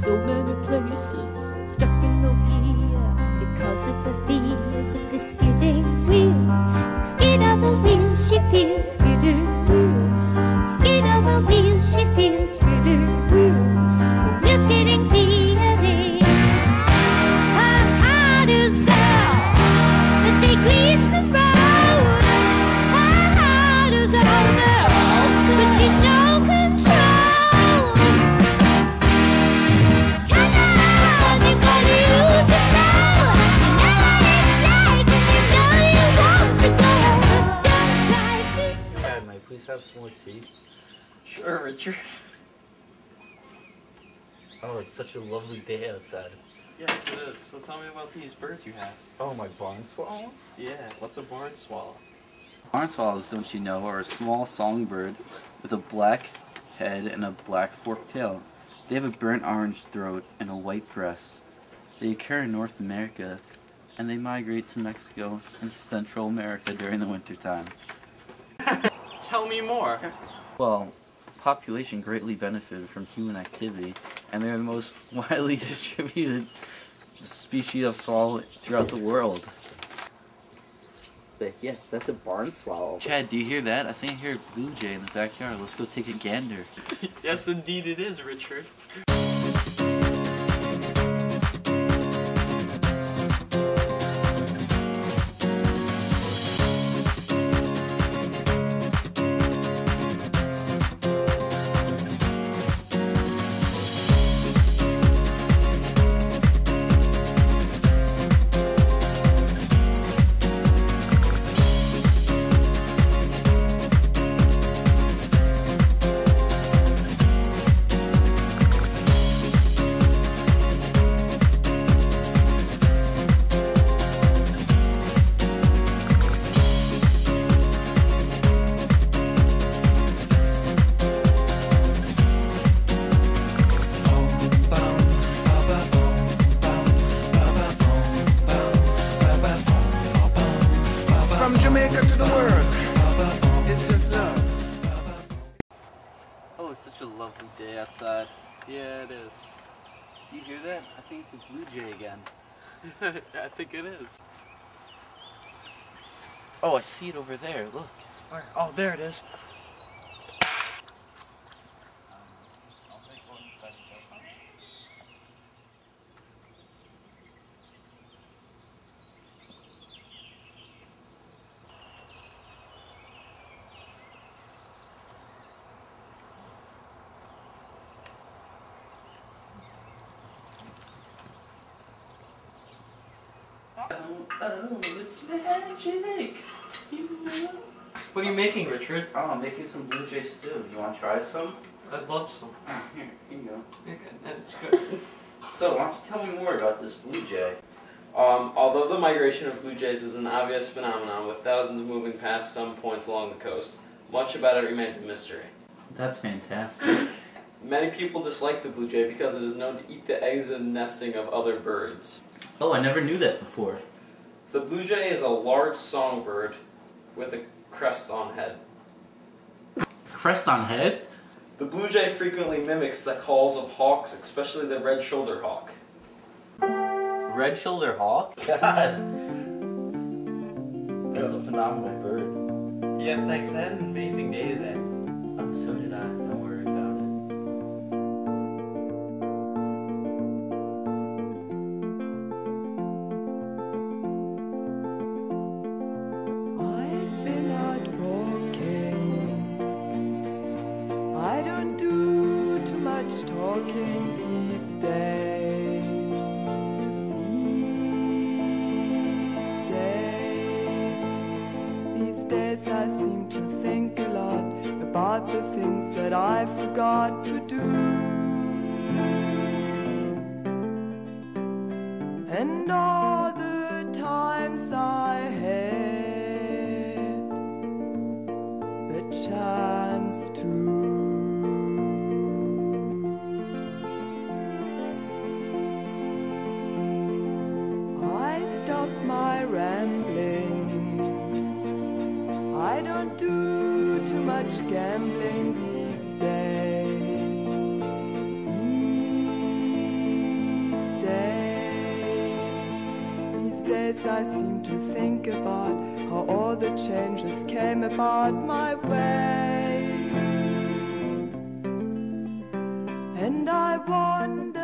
so many places, stuck in no gear because of the fears of the skidding wheels. Skid of the wheels, she feels skidding wheels. Skid of the wheels, she feels skidding wheels. Wheels skidding feeling. Her heart is there, but they grease the road. Her heart is out there, but she's no control. Please have some more tea. Sure, Richard. Oh, it's such a lovely day outside. Yes, it is. So tell me about these birds you have. Oh, my barn swallows? Yeah, what's a barn swallow? Barn swallows, don't you know, are a small songbird with a black head and a black forked tail. They have a burnt orange throat and a white breast. They occur in North America, and they migrate to Mexico and Central America during the wintertime. Tell me more. Well, the population greatly benefited from human activity, and they're the most widely distributed species of swallow throughout the world. But yes, that's a barn swallow. Chad, do you hear that? I think I hear a blue jay in the backyard. Let's go take a gander. Yes, indeed it is, Richard. From Jamaica to the world, it's just love. Oh, it's such a lovely day outside. Yeah, it is. Do you hear that? I think it's a blue jay again. I think it is. Oh, I see it over there. Look. Where? Oh, there it is. Oh, it's magic. What are you making, Richard? Oh, I'm making some blue jay stew. You want to try some? I'd love some. Oh, here you go. Okay, that's good. So, why don't you tell me more about this blue jay? Although the migration of blue jays is an obvious phenomenon, with thousands moving past some points along the coast, much about it remains a mystery. That's fantastic. Many people dislike the blue jay because it is known to eat the eggs and nesting of other birds. Oh, I never knew that before. The blue jay is a large songbird with a crest on head. Crest on head? The blue jay frequently mimics the calls of hawks, especially the red-shouldered hawk. Red-shouldered hawk? God. That's a phenomenal bird. Yeah, thanks. I had an amazing day today. Oh, so did I. Don't worry about it. I've been out walking. I don't do too much talking these days. These days I seem to think a lot about the things that I forgot to do. And all the times I had the chance to. I stopped my rambling. I don't do too much gambling these days. days I seem to think about how all the changes came about my way. And I wonder